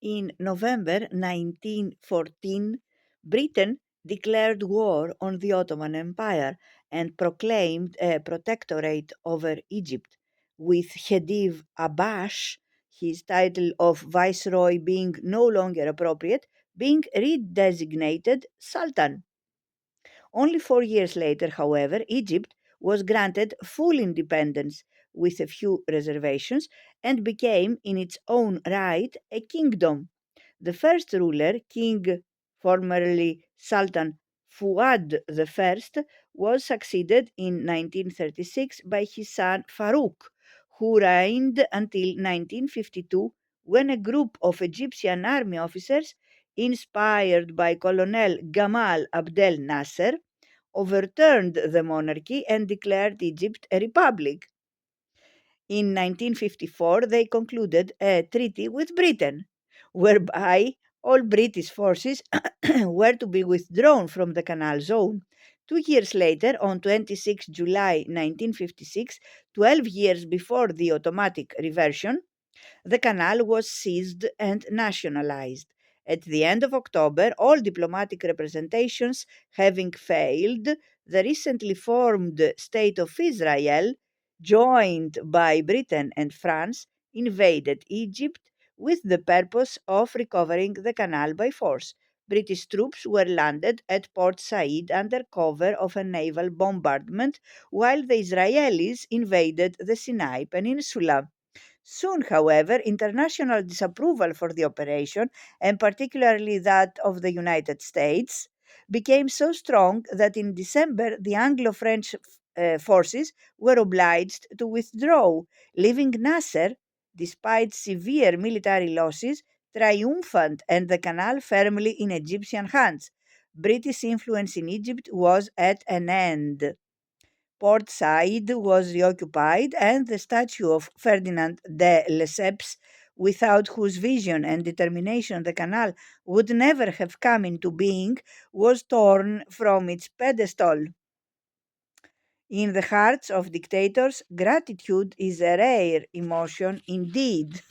In November 1914, Britain declared war on the Ottoman Empire and proclaimed a protectorate over Egypt, with Khedive Abash, his title of viceroy being no longer appropriate, being redesignated Sultan. Only 4 years later, however, Egypt was granted full independence with a few reservations and became, in its own right, a kingdom. The first ruler, King, formerly Sultan Fuad I, was succeeded in 1936 by his son Farouk, who reigned until 1952 when a group of Egyptian army officers, inspired by Colonel Gamal Abdel Nasser, overturned the monarchy and declared Egypt a republic. In 1954, they concluded a treaty with Britain, whereby all British forces were to be withdrawn from the Canal Zone. 2 years later, on 26 July 1956, 12 years before the automatic reversion, the canal was seized and nationalized. At the end of October, all diplomatic representations having failed, the recently formed State of Israel, joined by Britain and France, invaded Egypt with the purpose of recovering the canal by force. British troops were landed at Port Said under cover of a naval bombardment, while the Israelis invaded the Sinai Peninsula. Soon, however, international disapproval for the operation, and particularly that of the United States, became so strong that in December the Anglo French forces were obliged to withdraw, leaving Nasser, despite severe military losses, triumphant and the canal firmly in Egyptian hands. British influence in Egypt was at an end. Port Said was reoccupied, and the statue of Ferdinand de Lesseps, without whose vision and determination the canal would never have come into being, was torn from its pedestal. In the hearts of dictators, gratitude is a rare emotion indeed.